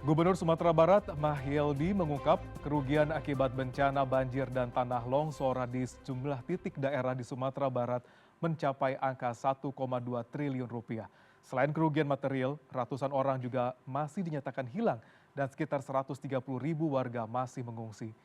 Gubernur Sumatera Barat, Mahyeldi mengungkap kerugian akibat bencana banjir dan tanah longsor di sejumlah titik daerah di Sumatera Barat mencapai angka 1,2 triliun rupiah. Selain kerugian material, ratusan orang juga masih dinyatakan hilang dan sekitar 130 ribu warga masih mengungsi.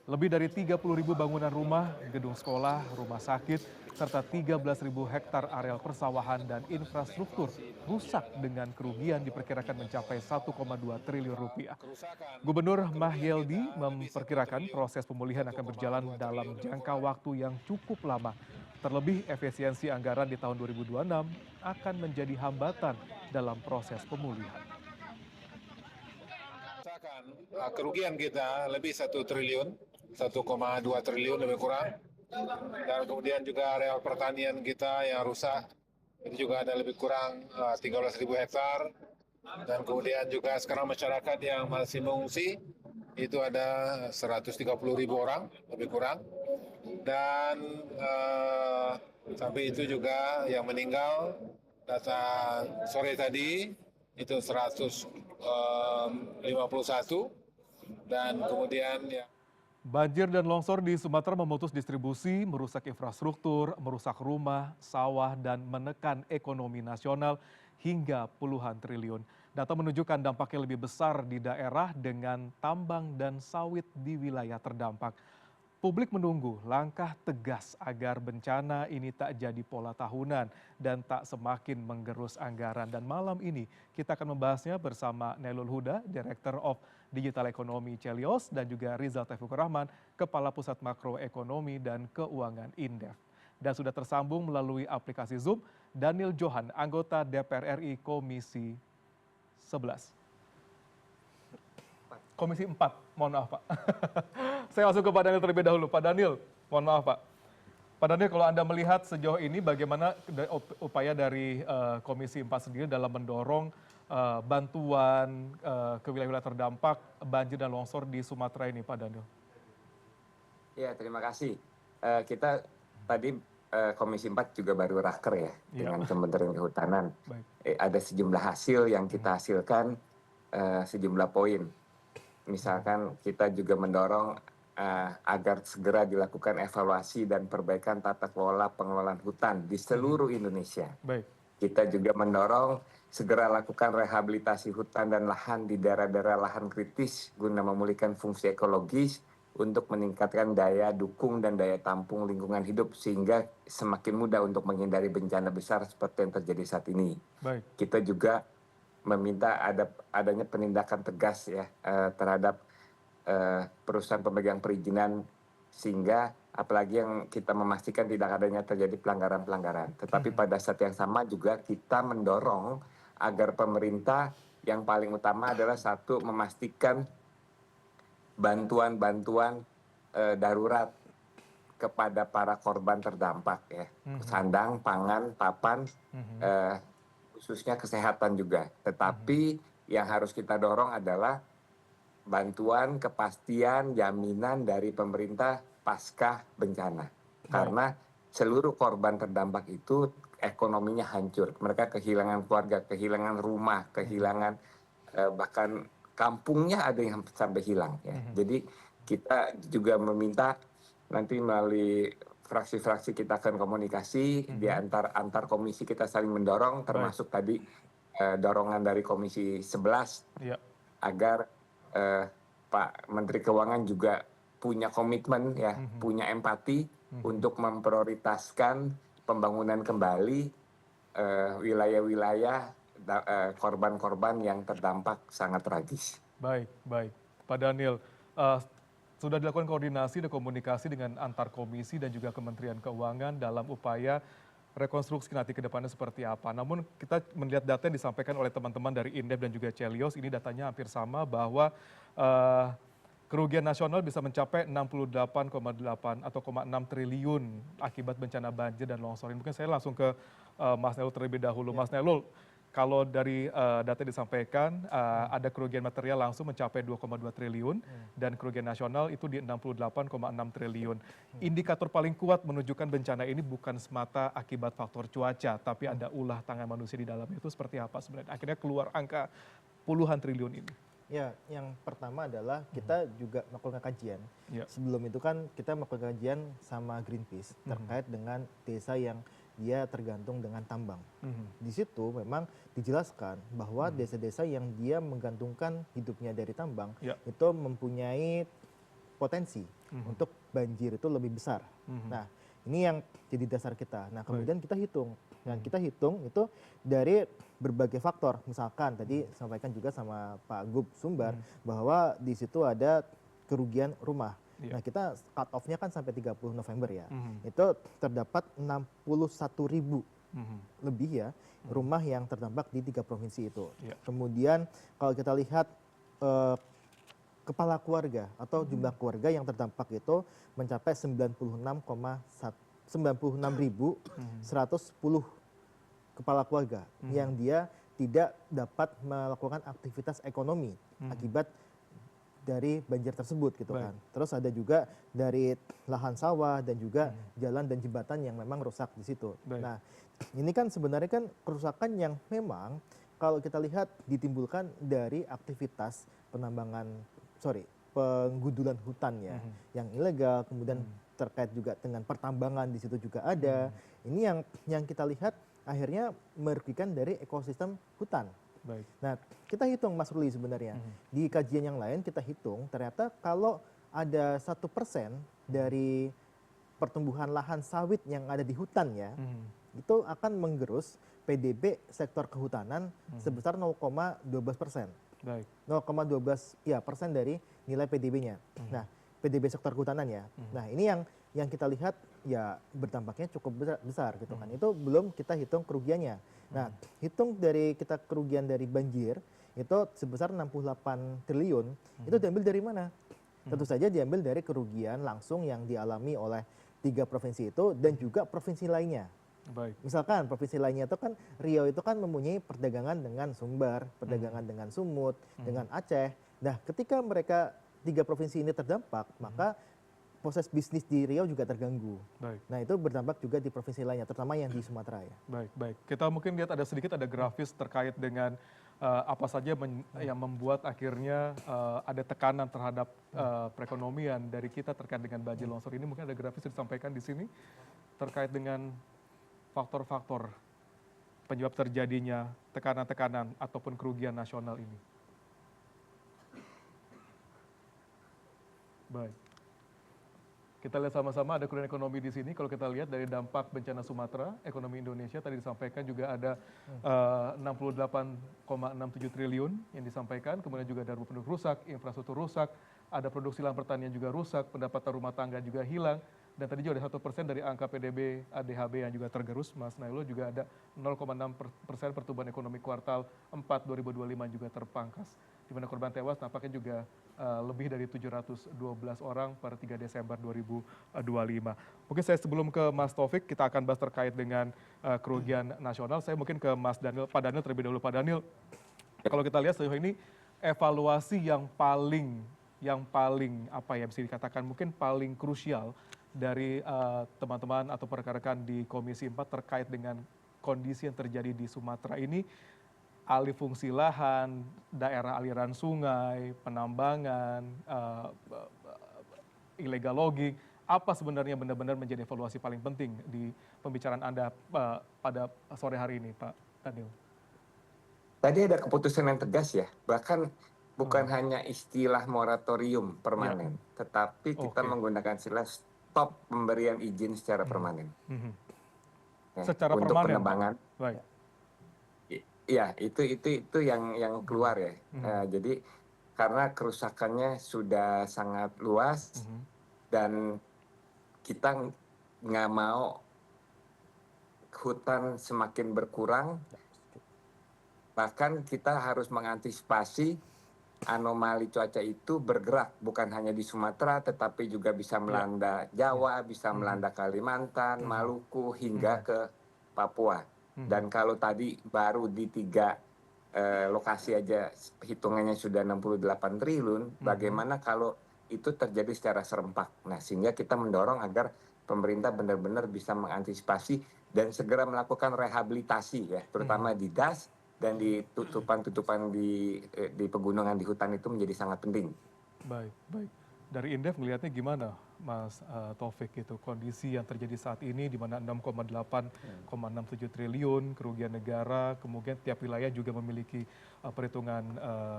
Lebih dari 30.000 bangunan rumah, gedung sekolah, rumah sakit, serta 13.000 hektar areal persawahan dan infrastruktur rusak dengan kerugian diperkirakan mencapai 1,2 triliun rupiah. Gubernur Mahyeldi memperkirakan proses pemulihan akan berjalan dalam jangka waktu yang cukup lama. Terlebih efisiensi anggaran di tahun 2026 akan menjadi hambatan dalam proses pemulihan. Kerugian kita lebih 1 triliun, 1,2 triliun lebih kurang. Dan kemudian juga areal pertanian kita yang rusak, itu juga ada lebih kurang 13.000 hektar. Dan kemudian juga sekarang masyarakat yang masih mengungsi, itu ada 130.000 orang lebih kurang. Dan sampai itu juga yang meninggal, data sore tadi itu 151, dan kemudian ya. Banjir dan longsor di Sumatera memutus distribusi, merusak infrastruktur, merusak rumah, sawah, dan menekan ekonomi nasional hingga puluhan triliun. Data menunjukkan dampaknya lebih besar di daerah dengan tambang dan sawit di wilayah terdampak. Publik menunggu langkah tegas agar bencana ini tak jadi pola tahunan dan tak semakin menggerus anggaran. Dan malam ini kita akan membahasnya bersama Nailul Huda, Director of Digital Economy Celios, dan juga Rizal Taufikur Rahman, Kepala Pusat Makroekonomi dan Keuangan Indef. Dan sudah tersambung melalui aplikasi Zoom, Daniel Johan, anggota DPR RI Komisi 11. Komisi 4, mohon maaf Pak. Saya langsung ke Pak Daniel terlebih dahulu. Pak Daniel, mohon maaf Pak. Pak Daniel, kalau Anda melihat sejauh ini bagaimana upaya dari Komisi 4 sendiri dalam mendorong bantuan ke wilayah-wilayah terdampak banjir dan longsor di Sumatera ini, Pak Daniel? Ya, terima kasih. Kita tadi Komisi 4 juga baru raker ya dengan Kementerian Kehutanan. Ada sejumlah hasil yang kita hasilkan, sejumlah poin. Misalkan kita juga mendorong agar segera dilakukan evaluasi dan perbaikan tata kelola pengelolaan hutan di seluruh Indonesia. Kita juga mendorong segera lakukan rehabilitasi hutan dan lahan di daerah-daerah lahan kritis guna memulihkan fungsi ekologis untuk meningkatkan daya dukung dan daya tampung lingkungan hidup sehingga semakin mudah untuk menghindari bencana besar seperti yang terjadi saat ini. Kita juga meminta adanya penindakan tegas ya terhadap perusahaan pemegang perizinan sehingga apalagi yang kita memastikan tidak adanya terjadi pelanggaran-pelanggaran. Tetapi pada saat yang sama juga kita mendorong agar pemerintah yang paling utama adalah satu memastikan bantuan-bantuan darurat kepada para korban terdampak ya, sandang, pangan, papan, khususnya kesehatan juga. Tetapi yang harus kita dorong adalah bantuan, kepastian, jaminan dari pemerintah pasca bencana. Karena seluruh korban terdampak itu ekonominya hancur. Mereka kehilangan keluarga, kehilangan rumah, kehilangan bahkan kampungnya ada yang sampai hilang ya. Jadi kita juga meminta nanti melalui fraksi-fraksi kita akan komunikasi di antar komisi kita saling mendorong termasuk tadi dorongan dari Komisi 11 agar Pak Menteri Keuangan juga punya komitmen ya, punya empati untuk memprioritaskan pembangunan kembali wilayah-wilayah korban-korban yang terdampak sangat tragis. Baik. Pak Daniel, sudah dilakukan koordinasi dan komunikasi dengan antar komisi dan juga Kementerian Keuangan dalam upaya rekonstruksi nanti ke depannya seperti apa. Namun kita melihat data yang disampaikan oleh teman-teman dari Indef dan juga Celios, ini datanya hampir sama bahwa kerugian nasional bisa mencapai 68,8 atau 0,6 triliun akibat bencana banjir dan longsor. Mungkin saya langsung ke Mas Nailul terlebih dahulu. Mas Nailul, kalau dari data yang disampaikan ada kerugian material langsung mencapai 2,2 triliun dan kerugian nasional itu di 68,6 triliun. Indikator paling kuat menunjukkan bencana ini bukan semata akibat faktor cuaca, tapi ada ulah tangan manusia di dalamnya. Itu seperti apa sebenarnya? Akhirnya keluar angka puluhan triliun ini. Ya, yang pertama adalah kita juga melakukan kajian. Ya. Sebelum itu kan kita melakukan kajian sama Greenpeace terkait dengan desa yang dia tergantung dengan tambang. Di situ memang dijelaskan bahwa desa-desa yang dia menggantungkan hidupnya dari tambang itu mempunyai potensi untuk banjir itu lebih besar. Nah, ini yang jadi dasar kita. Nah, kemudian kita hitung. Dan kita hitung itu dari berbagai faktor. Misalkan tadi sampaikan juga sama Pak Gub Sumbar bahwa di situ ada kerugian rumah. Nah, kita cut off-nya kan sampai 30 November ya. Itu terdapat 61.000 lebih ya rumah yang terdampak di 3 provinsi itu. Kemudian kalau kita lihat kepala keluarga atau jumlah keluarga yang terdampak itu mencapai 96.110 kepala keluarga yang dia tidak dapat melakukan aktivitas ekonomi akibat dari banjir tersebut gitu kan. Terus ada juga dari lahan sawah dan juga jalan dan jembatan yang memang rusak di situ. Nah, ini kan sebenarnya kan kerusakan yang memang kalau kita lihat ditimbulkan dari aktivitas penggundulan hutan ya yang ilegal, kemudian terkait juga dengan pertambangan di situ juga ada. Ini yang kita lihat akhirnya merugikan dari ekosistem hutan. Nah, kita hitung Mas Ruli sebenarnya di kajian yang lain kita hitung ternyata kalau ada 1% dari pertumbuhan lahan sawit yang ada di hutan ya itu akan menggerus PDB sektor kehutanan sebesar 0,12%. 0,12% dari nilai PDB-nya. Nah, PDB sektor kehutanan ya. Nah, ini yang kita lihat ya berdampaknya cukup besar gitu kan. Itu belum kita hitung kerugiannya. Nah, hitung dari kita kerugian dari banjir itu sebesar 68 triliun. Itu diambil dari mana? Tentu saja diambil dari kerugian langsung yang dialami oleh 3 provinsi itu dan juga provinsi lainnya. Misalkan provinsi lainnya itu kan Riau itu kan mempunyai perdagangan dengan Sumbar, perdagangan dengan Sumut, dengan Aceh. Nah, ketika mereka 3 provinsi ini terdampak, maka proses bisnis di Riau juga terganggu. Nah, itu berdampak juga di provinsi lainnya, terutama yang di Sumatera ya. Baik. Kita mungkin lihat ada grafis terkait dengan apa saja yang membuat akhirnya ada tekanan terhadap perekonomian dari kita terkait dengan banjir longsor ini. Mungkin ada grafis yang disampaikan di sini terkait dengan faktor-faktor penyebab terjadinya tekanan-tekanan ataupun kerugian nasional ini. Baik. Kita lihat sama-sama ada kerugian ekonomi di sini. Kalau kita lihat dari dampak bencana Sumatera, ekonomi Indonesia tadi disampaikan juga ada 68,67 triliun yang disampaikan. Kemudian juga ada rumah penduduk rusak, infrastruktur rusak, ada produksi lahan pertanian juga rusak, pendapatan rumah tangga juga hilang. Dan tadi juga ada 1% dari angka PDB ADHB yang juga tergerus, Mas Nailul, juga ada 0,6% pertumbuhan ekonomi kuartal 4 2025 juga terpangkas. Di mana korban tewas nampaknya juga lebih dari 712 orang per 3 Desember 2025. Mungkin saya sebelum ke Mas Taufik, kita akan bahas terkait dengan kerugian nasional. Saya mungkin ke Mas Daniel, Pak Daniel terlebih dahulu. Pak Daniel, kalau kita lihat sejauh ini evaluasi yang paling apa ya bisa dikatakan mungkin paling krusial dari teman-teman atau rekan-rekan di Komisi 4 terkait dengan kondisi yang terjadi di Sumatera ini, alih fungsi lahan, daerah aliran sungai, penambangan, illegal logging, apa sebenarnya benar-benar menjadi evaluasi paling penting di pembicaraan Anda pada sore hari ini, Pak Daniel? Tadi ada keputusan yang tegas ya, bahkan bukan hanya istilah moratorium permanen, tetapi kita menggunakan istilah stop pemberian izin secara permanen. Secara untuk permanen, penebangan. Baik. Ya, itu yang keluar ya. Jadi karena kerusakannya sudah sangat luas dan kita nggak mau hutan semakin berkurang, bahkan kita harus mengantisipasi anomali cuaca itu bergerak bukan hanya di Sumatera tetapi juga bisa melanda Jawa, bisa melanda Kalimantan, Maluku hingga ke Papua. Dan kalau tadi baru di 3 lokasi aja hitungannya sudah 68 triliun, bagaimana kalau itu terjadi secara serempak. Nah, sehingga kita mendorong agar pemerintah benar-benar bisa mengantisipasi dan segera melakukan rehabilitasi ya, terutama di das dan di tutupan-tutupan di pegunungan di hutan itu menjadi sangat penting. Baik, baik. Dari Indef melihatnya gimana, Mas Taufik gitu, kondisi yang terjadi saat ini di mana 6,67 triliun kerugian negara, kemudian tiap wilayah juga memiliki perhitungan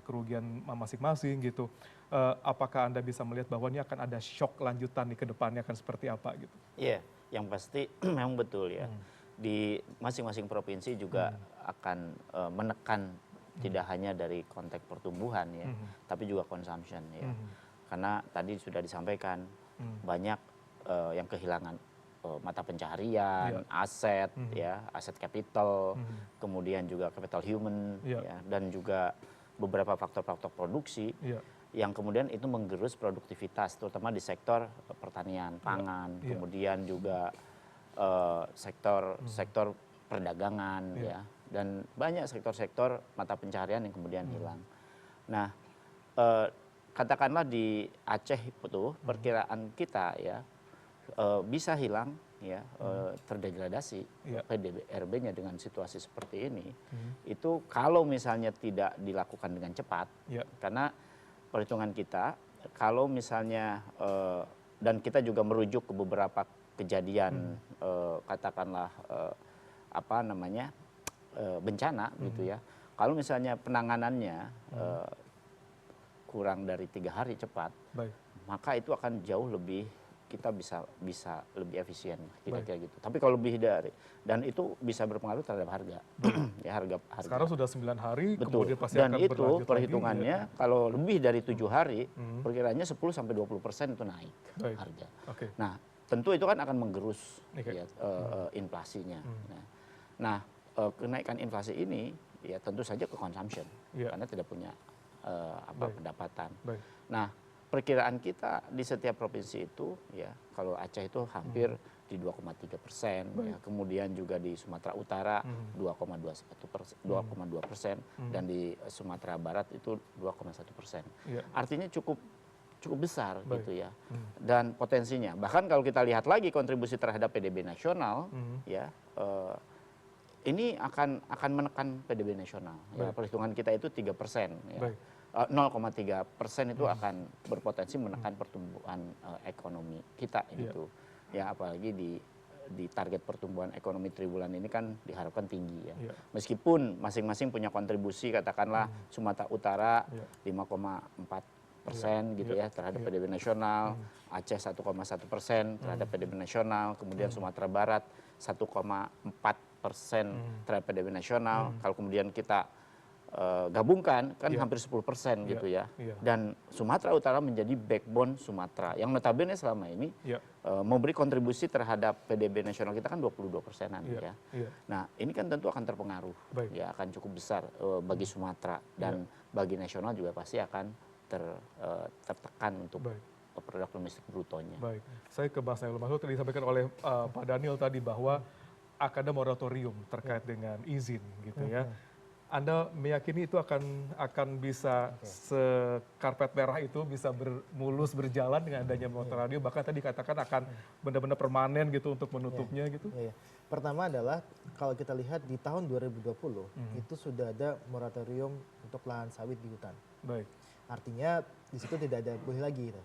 kerugian masing-masing gitu. Apakah Anda bisa melihat bahwa ini akan ada shock lanjutan nih ke depannya akan seperti apa gitu? Iya, yang pasti memang betul ya. Di masing-masing provinsi juga akan menekan tidak hanya dari konteks pertumbuhan ya, tapi juga consumption ya. Karena tadi sudah disampaikan banyak yang kehilangan mata pencaharian, aset ya, aset capital, kemudian juga capital human ya, dan juga beberapa faktor-faktor produksi yang kemudian itu menggerus produktivitas terutama di sektor pertanian, pangan, kemudian juga sektor perdagangan ya, dan banyak sektor-sektor mata pencaharian yang kemudian hilang. Nah, katakanlah di Aceh itu perkiraan kita ya bisa hilang ya, terdegradasi PDB-RB-nya dengan situasi seperti ini. Itu kalau misalnya tidak dilakukan dengan cepat, karena perhitungan kita kalau misalnya dan kita juga merujuk ke beberapa kejadian katakanlah bencana gitu ya. Kalau misalnya penanganannya kurang dari 3 hari cepat, maka itu akan jauh lebih, kita bisa lebih efisien kira-kira gitu. Tapi kalau lebih dari, dan itu bisa berpengaruh terhadap harga. Ya, harga. Sekarang sudah 9 hari, betul. kemudian pasti Dan akan itu berlanjut perhitungannya lagi, kalau lebih dari 7 hari, perkiraannya 10-20% itu naik harga. Nah, tentu itu kan akan menggerus ya, inflasinya. Nah, kenaikan inflasi ini ya tentu saja ke consumption karena tidak punya pendapatan. Nah, perkiraan kita di setiap provinsi itu ya, kalau Aceh itu hampir di 2,3%, ya, kemudian juga di Sumatera Utara 2,2%, dan di Sumatera Barat itu 2,1%. Artinya cukup besar gitu ya, dan potensinya. Bahkan kalau kita lihat lagi kontribusi terhadap PDB nasional, ya ini akan menekan PDB nasional. Ya, perhitungan kita itu 3%. Ya. 0,3% itu akan berpotensi menekan pertumbuhan ekonomi kita gitu. Ya, apalagi di target pertumbuhan ekonomi triwulan ini kan diharapkan tinggi ya. Meskipun masing-masing punya kontribusi, katakanlah Sumatera Utara 5,4% gitu ya terhadap PDB nasional, Aceh 1,1% terhadap PDB nasional, kemudian Sumatera Barat 1,4% terhadap PDB nasional. Kalau kemudian kita gabungkan kan hampir 10% gitu ya. Dan Sumatera Utara menjadi backbone Sumatera yang notabene selama ini memberi kontribusi terhadap PDB nasional kita kan 22%-an ya. Nah, ini kan tentu akan terpengaruh ya, akan cukup besar bagi Sumatera, dan bagi nasional juga pasti akan tertekan untuk produk domestik brutonya. Baik, saya ke Mas Nailul Mahmud, tadi disampaikan oleh Pak Daniel tadi bahwa akan ada moratorium terkait dengan izin gitu ya. Anda meyakini itu akan bisa sekarpet merah itu bisa mulus berjalan dengan adanya moratorium, bahkan tadi dikatakan akan benar-benar permanen gitu untuk menutupnya gitu? Pertama adalah kalau kita lihat di tahun 2020 itu sudah ada moratorium untuk lahan sawit di hutan. Baik. Artinya di situ tidak ada boleh lagi gitu.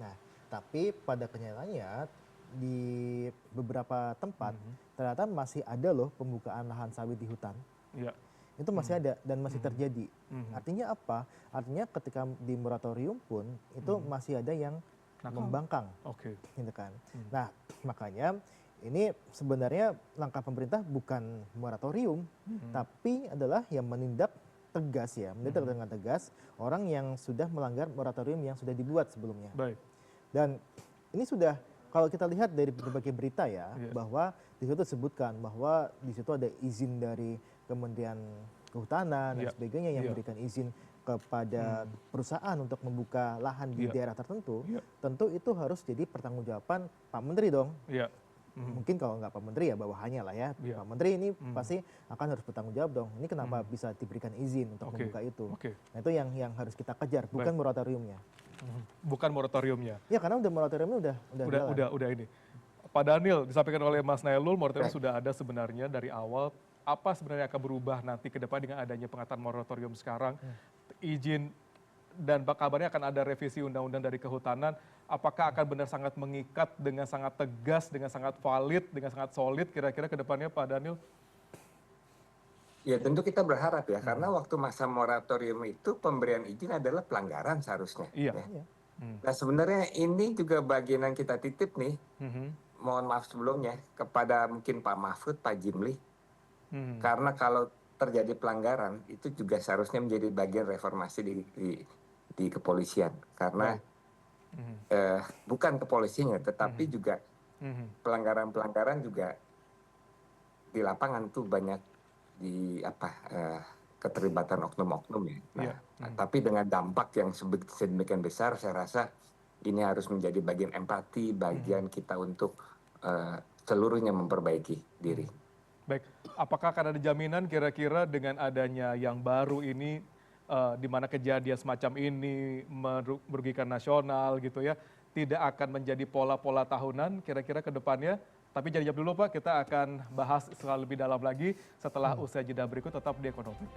Nah, tapi pada kenyataannya di beberapa tempat ternyata masih ada loh pembukaan lahan sawit di hutan. Itu masih ada dan masih terjadi. Artinya apa? Artinya ketika di moratorium pun itu masih ada yang membangkang. Gitu kan. Nah, makanya ini sebenarnya langkah pemerintah bukan moratorium, tapi adalah yang menindak tegas ya, menindak dengan tegas orang yang sudah melanggar moratorium yang sudah dibuat sebelumnya. Dan ini sudah, kalau kita lihat dari berbagai berita ya, bahwa di situ disebutkan bahwa di situ ada izin dari Kementerian Kehutanan dan sebagainya yang memberikan izin kepada perusahaan untuk membuka lahan di daerah tertentu. Tentu itu harus jadi pertanggungjawaban Pak Menteri dong. Mungkin kalau nggak Pak Menteri ya bawahannya lah ya. Pak Menteri ini pasti akan harus bertanggung jawab dong. Ini kenapa bisa diberikan izin untuk membuka itu. Nah, itu yang harus kita kejar, bukan moratoriumnya. Bukan moratoriumnya. Ya, karena udah moratoriumnya udah ini. Pak Daniel, disampaikan oleh Mas Nailul, moratorium sudah ada sebenarnya dari awal. apa sebenarnya akan berubah nanti ke depan dengan adanya pengaturan moratorium sekarang, izin dan kabarnya akan ada revisi undang-undang dari kehutanan, apakah akan benar sangat mengikat dengan sangat tegas, dengan sangat valid, dengan sangat solid kira-kira ke depannya Pak Daniel? Ya tentu kita berharap ya, karena waktu masa moratorium itu pemberian izin adalah pelanggaran seharusnya. Iya. Ya. Nah sebenarnya ini juga bagian yang kita titip nih, mohon maaf sebelumnya, kepada mungkin Pak Mahfud, Pak Jimli, karena kalau terjadi pelanggaran itu juga seharusnya menjadi bagian reformasi di kepolisian, karena bukan kepolisiannya tetapi juga pelanggaran-pelanggaran juga di lapangan tuh banyak keterlibatan oknum-oknum ya. Nah, tapi dengan dampak yang sedemikian besar, saya rasa ini harus menjadi bagian empati, bagian kita untuk seluruhnya memperbaiki diri. Baik, apakah akan ada jaminan kira-kira dengan adanya yang baru ini, di mana kejadian semacam ini merugikan nasional gitu ya, tidak akan menjadi pola-pola tahunan kira-kira ke depannya? Tapi jangan jawab dulu Pak, kita akan bahas lebih dalam lagi setelah usai jeda berikut, tetap di Ekonomi.